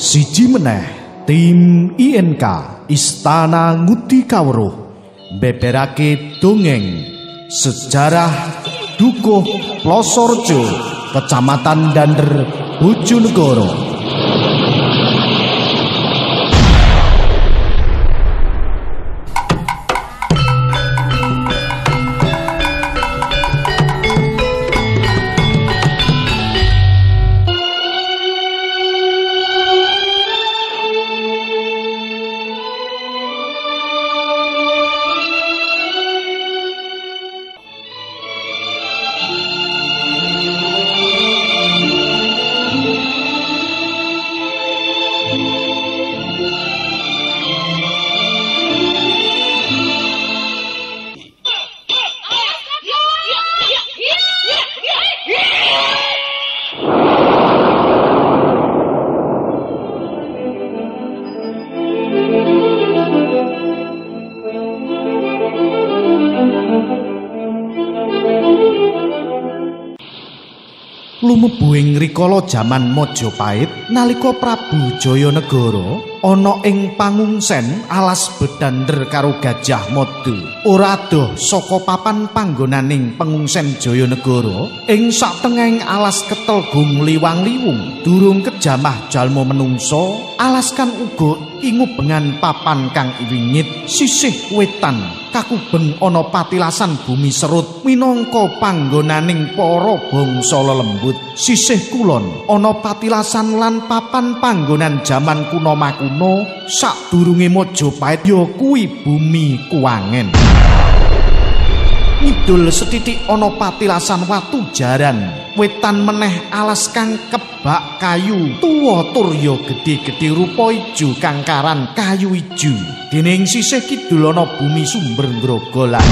Siji meneh tim INK Istana Ngudi Kawruh beberake dongeng sejarah Dukuh Plosorjo, Kecamatan Dander, Bojonegoro. Lumebuing rikala jaman Majapahit nalika Prabu Jayanegara ana ing pangungsen alas bedander karo Gajah Mada. Ora adoh saka papan panggonaning pengungsen Jayanegara ing satengahing alas ketelgung liwang-liwung durung kejamah jalma menungsa, alas kan uga ingubengan papan kang wingit sisih wetan kakubeng ana patilasan bumi serut minangka panggonaning para bangsa lelembut. Sisih kulon ana patilasan lan papan panggonan jaman kuno makuno sadurunge Majapahit ya kuwi bumi Kuwangen. Ngidul setitik ana patilasan watu jaran, wetan meneh alas kang kebak kayu tuwa tur ya gedhe-gedhe rupa ijo kang karan kayu ijo. Dening sisih kidul ana bumi Sumber Grogolan.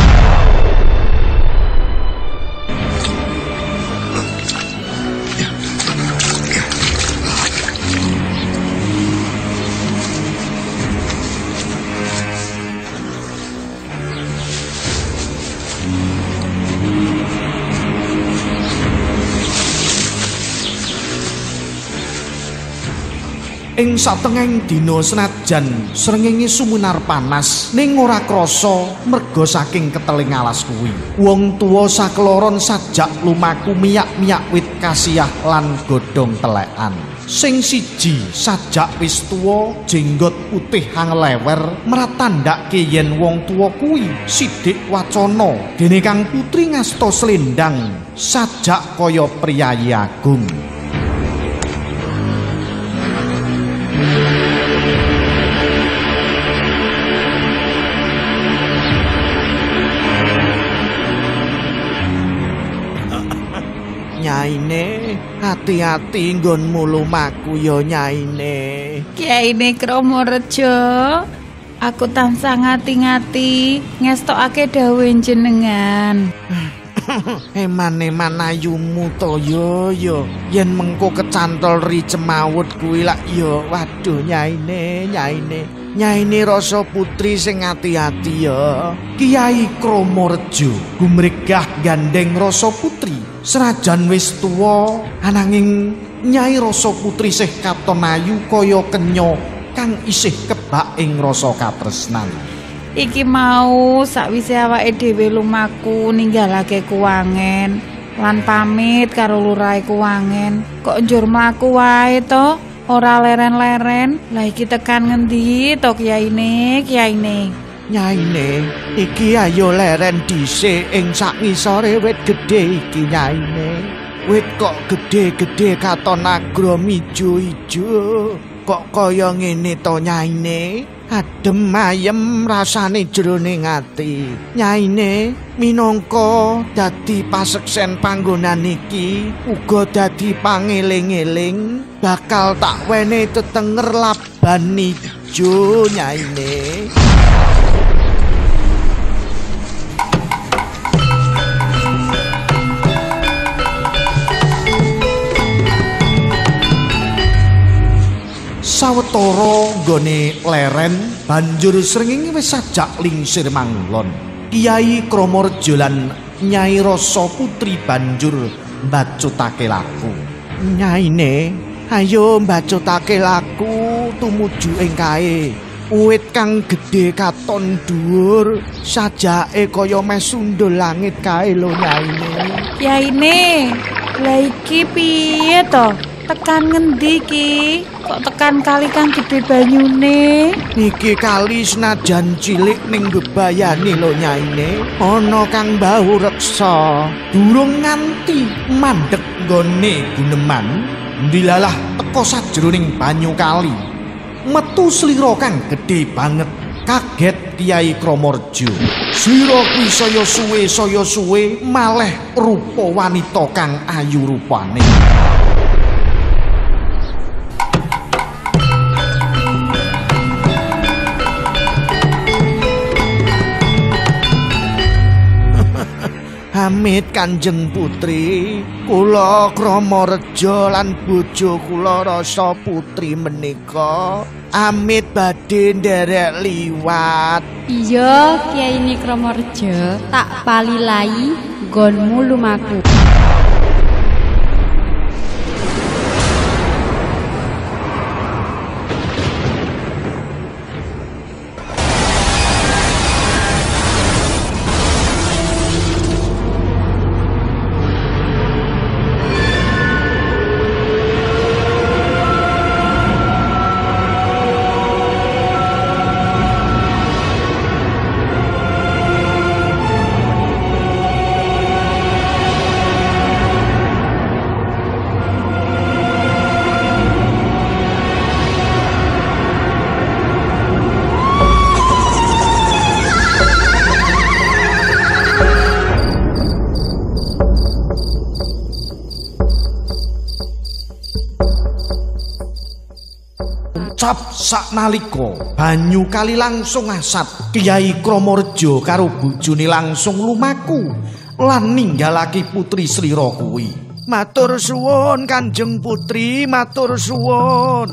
Ing satengahing dina senajan srengenge sumunar panas ning ora krasa merga saking keteling alas kuwi. Wong tuwa sakloron sajak lumaku miyak-miyak wit kasiyah lan godhong telekan. Sing siji sajak wis tuwa jenggot putih anglewer mratandhake yen wong tuwa kuwi Sidik Wacana dene kang putri ngasta slendang sajak kaya priyayi agung. Nyaine, hati-hati nggonmu lumaku ya Nyaine. Kyaine Kramareja, aku tansah ngati-ngati ngestokake dawuh jenengan. Eman-eman ayumu to yo. Yen mengko kecantol ri cemawut kuwi lak yo. Waduh Nyaine rasa putri sing ati-ati ya. Kiai Kramareja gumregah gandeng rasa putri. Senajan wis tuwa ananging Nyai rasa putri sih katon ayu kaya kenya kang isih kebak ing rasa katresnan. Iki mau sakwise awake dhewe lumaku ninggalake Kuwangen lan pamit karo lurahe Kuwangen. Kok njur mlaku wae to? Ora leren-leren. Lah iki tekan ngendi to Kyaine? Nyaine, iki ayo leren dhisik ing sak ngisore wit gedhe iki Nyaine. Wit kok gedhe-gedhe katon agrom ijo-ijo. Kok kaya ngene to Nyaine? Adem ayem rasane jroning ati. Nyaine, minangka dadi paseksen panggonan iki uga dadi pangeling-eling bakal tak wene tetenger laban ijo Nyaine. Sawetara nggone leren banjur srengenge wis sajak lingsir mangulon. Kiai Kramareja lan Nyai Rasa Putri banjur mbacutake laku. Nyaine, ayo mbacutake laku tumuju ing kae. Uwit kang gedhe katon dhuwur, sajake kaya meh sundul langit kae lho nyaine. Yaine, lha iki piye to? Tekan ngendi iki? Kok tekan kali kang gedhe banyune? Iki kali senajan cilik ning bebayane lho nyaine. Ana kang bahu reksa. Durung nganti mandhek nggone guneman, ndilalah teka sajroning banyu kali. Metu slira kang gedhe banget. Kaget Kyai Kramorjo. Slira kuwi saya suwe malih rupa wanita kang ayu rupane. Amit Kanjeng Putri, kula Kramorjo lan bojo kula Rasa Putri menika amit badhe nderek liwat. Iya, Kyai Kramorjo, tak palilai nggonmu lumaku. Cap saknalika banyu kali langsung asat. Kyai Kramorjo karo bojone langsung lumaku lan ninggalake Putri Slira kuwi. Matur suwun Kanjeng Putri, matur suwun.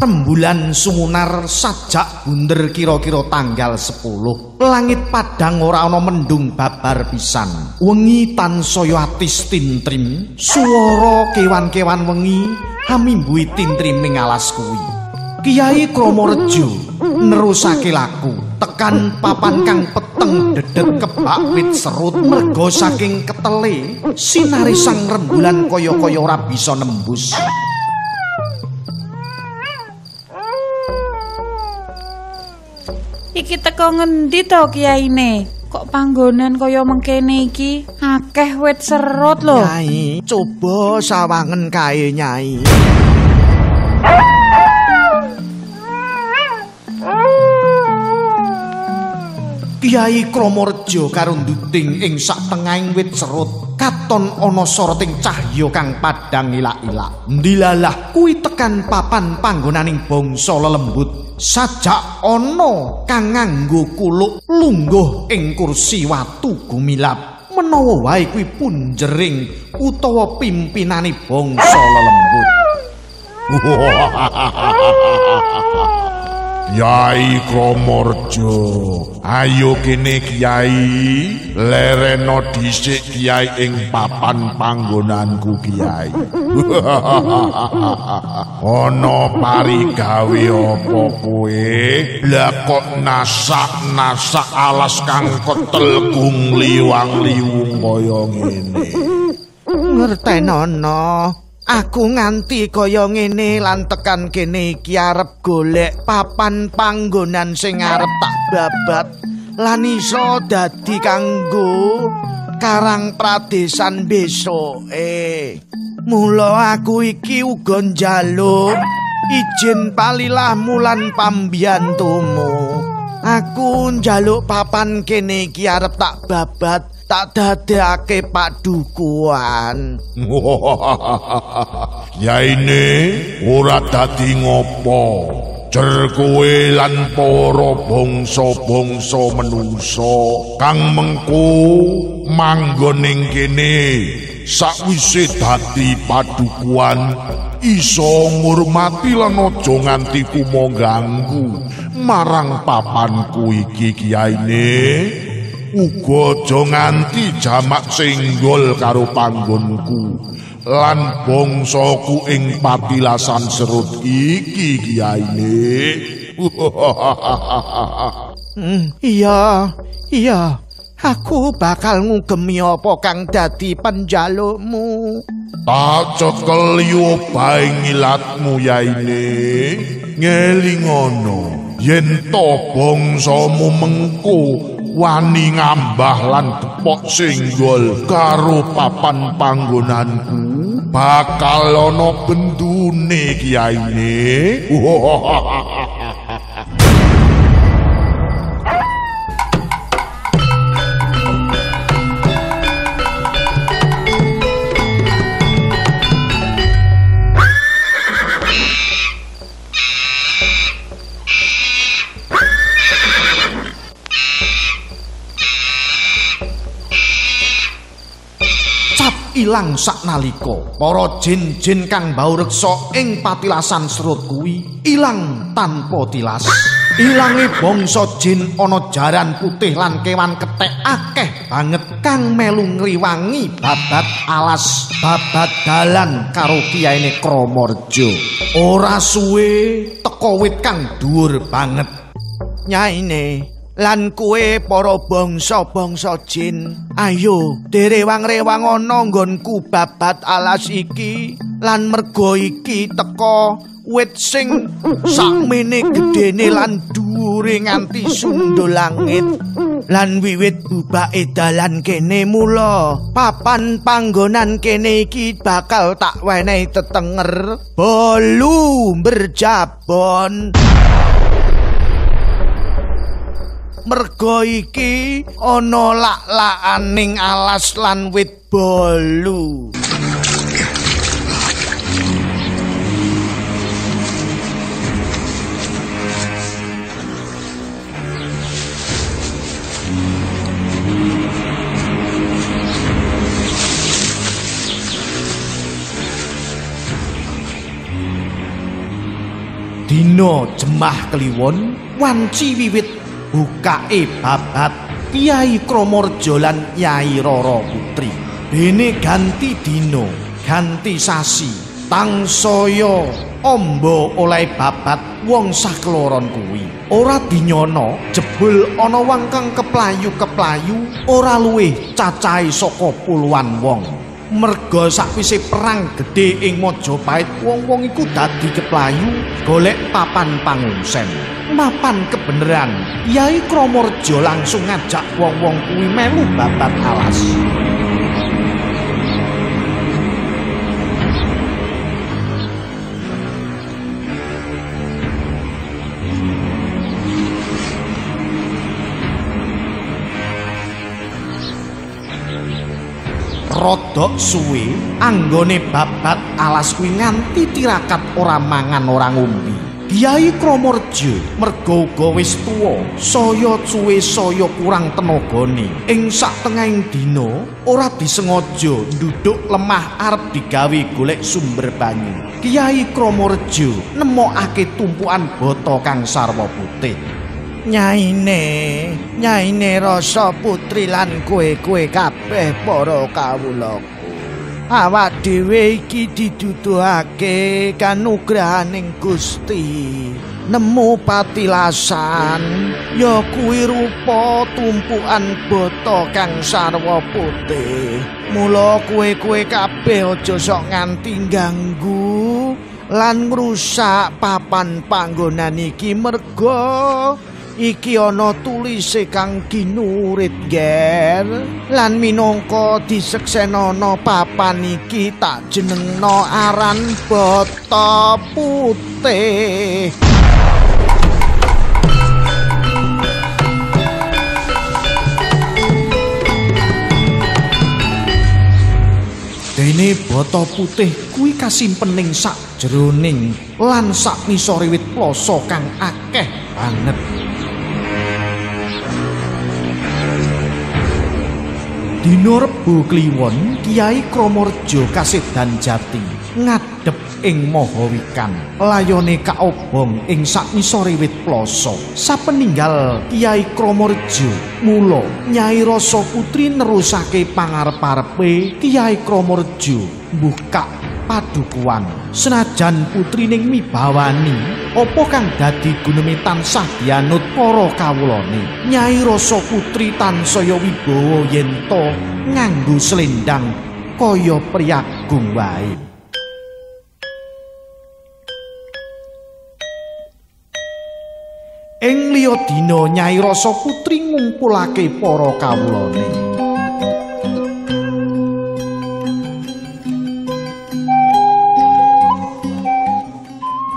Rembulan sumunar sajak bunder kira-kira tanggal 10. Langit padang ora ana mendung babar pisan. Wengi tansaya atis tintrim, swara kewan-kewan wengi hamimbuhi tintriming alas kuwi. Kyai Kramorjo nerusake laku tekan papan kang peteng dedet kebak wit serut. Merga saking ketele sinare sang rembulan kaya-kaya ora bisa nembus. Iki teko ngendi to Kyaine? Kok panggonan kaya mengkene iki akeh wit serut lho. Nyai, coba sawangen kae Nyai. Kyai Kramorjo karo nduting ing sak tengahing wit serut katon ana soroting cahya kang padhang ilak-ilak. Ndilalah kuwi tekan papan panggonaning bangsa lelembut. Sajak ana kang nganggo kuluk lungguh ing kursi watu gumilap. Menawa wae kuwi punjering utawa pimpinane bangsa lelembut. Kyai Kramorjo, ayo kene Kyai, lereno dhisik Kyai ing papan panggonanku Kyai. Ana parigawe apa kowe? Lah kok nasak-nasak alas kang ketel gung liwang-liwung kaya ngene. Ngertenono. Aku nganti kaya ngene lan tekan kene iki arep golek papan panggonan sing arep tak babat lan iso dadi kanggo karang pradesan besoke. Mula aku iki uga njaluk ijin palilahmu lan pambiyantumu. Aku njaluk papan kene iki arep tak babat tak dadekake padukuhan. Yaine ora dadi ngopo. Jer kowe lan para bangsa-bangsa menungsa kang mengko manggon ing kene sakwise dadi padukuhan iso ngurmati lan aja nganti kumanggu marang papanku iki Kyaine. Uga aja nganti jamak senggol karo panggonku lan bangsaku ing Patilasan Serut iki kiyaine. Iya. Aku bakal ngugemi apa kang dadi penjalukmu. Tak cekel yo bae ngilatmu yaine. Ngelingono yen to bangsamu mengko wani ngambah lan depok singgol karo papan panggonanku, bakal ana bendune kiyaine. Ilang saknalika para jin-jin kang bau reksa ing Patilasan Serut kuwi ilang tanpa tilas. Ilange bangsa jin ana jaran putih lan kewan kethek akeh banget kang melu ngriwangi babat alas babat dalan karo kiyaine Kramorja. Ora suwe teka wit kang dhuwur banget. Nyaine lan kue para bangsa-bangsa jin, ayo direwang-rewang ana nggonku babat alas iki. Lan merga iki teka wit sing sakmene gedene lan dhuwure nganti sundul langit. Lan wiwit bubake dalan kene mula papan panggonan kene iki bakal tak wenehi tetenger bolu berjabon. Merga iki ana lak-lakaning alas lan wit bolu. Dina Jemah Kliwon wanci wiwit bukake babat Kyai Kramorja lan Nyai Rara Putri. Dene ganti dina, ganti sasi, tangsaya amba oleh babat wong sakloron kuwi. Ora dinyana jebul ana wong kang keplayu-keplayu ora luwih cacahe saka puluhan wong. Merga sakwise perang gedhe ing Majapahit, wong-wong iku dadi keplayu golek papan pangungsen. Mapan kebeneran, Kyai Kramorja langsung ngajak wong-wong kuwi melu babat alas. Rodok suwe anggone babat alas kuwi nganti tirakat ora mangan ora ngombe. Kyai Kramorja merga uga wis tuwa, saya suwe saya kurang tenagane. Ing satengahing dina ora disengaja nduduk lemah arep digawe golek sumber banyu. Kyai Kramorja nemokake tumpukan bata kang sarwa putih. Nyaine Rasa Putri lan kowe kabeh para kawulaku. Awak dhewe iki diduduhake kanugrahaning Gusti. Nemu patilasan ya kuwi rupa tumpukan bata kang sarwa putih. Mula kowe kabeh aja sok nganti ganggu lan ngrusak papan panggonan iki merga iki ana tulise kang ginurit ger lan minangka diseksenana papan iki tak jenengno aran Bata Putih. Dene Bata Putih kuwi kasimpening sak jeroning lan sak nisore wit plasa kang akeh banget. Dina Rebo Kliwon, Kyai Kramorja kasedan jati ngadhep ing Mahawikan. Layone kaobong ing saknisore wit plasa. Sapeninggal Kyai Kramorja, mula Nyai Rasa Putri nerusake pangarep-arepe Kyai Kramorja mbukak padukuhan. Senajan putrining mibawani, apa kang dadi guneme tansah dianut para kawulane. Nyai Rasa Putri tansaya wibawa yen to nganggo slendang kaya priyagung wae. Ing liya dina Nyai Rasa Putri ngumpulake para kawulane.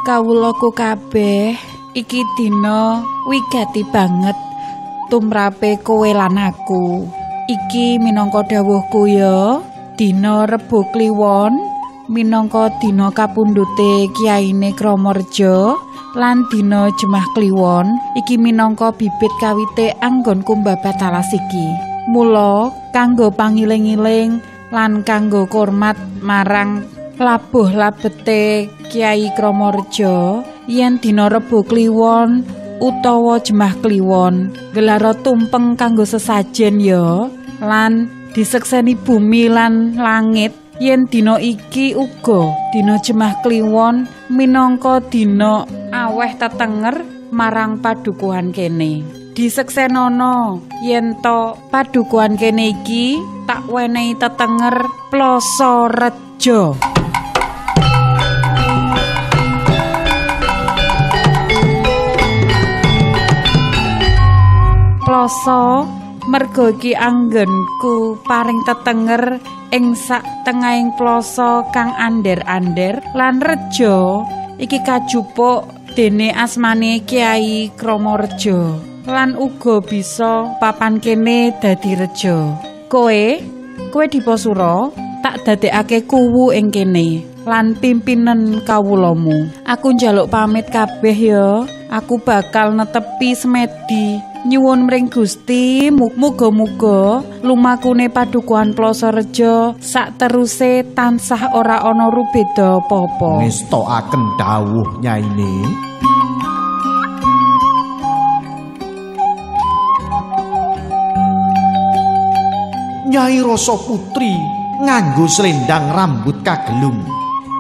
Kawulaku kabeh, iki dina wigati banget tumrape kowe lan aku. Iki minangka dawuhku ya, dina Rebo Kliwon minangka dina kapundhute Kyaine Kramarja lan dina Jemah Kliwon iki minangka bibit kawite anggonku mbabat alas iki. Mula kanggo pangiling-iling lan kanggo hormat marang labuh labete Kyai Kramarja yen dina Rebo Kliwon utawa Jemah Kliwon gelar tumpeng kanggo sesajen ya lan disekseni bumi lan langit yen dina iki uga dina Jemah Kliwon minangka dina aweh tetenger marang padukuhan kene. Diseksenono yen to padukuhan kene iki tak wenehi tetenger Plasa Reja. Plasa merga iki anggenku paring tetenger ing sak tengahing plasa kang ander-ander lan reja iki kajupuk dene asmane Kyai Kramarja lan uga bisa papan kene dadi reja. Kowe Dipasura tak dadekake kuwu ing kene lan pimpinen kawulamu. Aku njaluk pamit kabeh ya. Aku bakal netepi semedi nyuwun mring Gusti muga-muga lumakune padukuhan Plasa Reja sak teruse tansah ora ana rubeda apa-apa. Ngestokaken dawuh nyaine. Nyai Rasa Putri nganggo slendang rambut kagelung,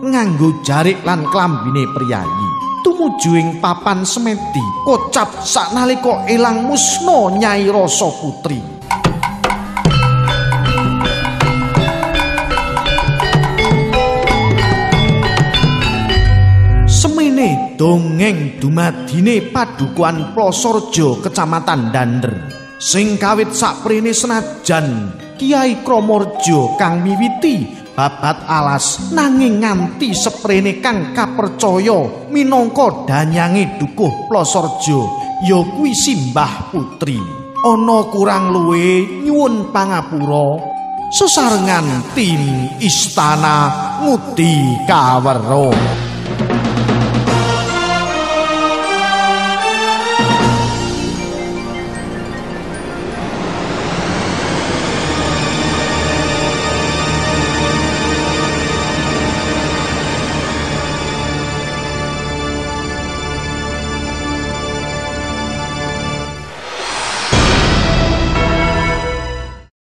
nganggo jarik lan klambine priyayi. Tumuju ing papan semedi kocap saknalika elang musna Nyai Rasa Putri. Semene dongeng dumadine padukuhan Plasa Reja Kecamatan Dander. Sing kawit saprene senajan Kyai Kramarja kang miwiti babat alas nanging nganti seprene kang kapercaya minangka danyange dukuh Plasa Reja ya kuwi Simbah Putri. Ana kurang luwih nyuwun pangapura sesarengan tim Istana Ngudi Kawero.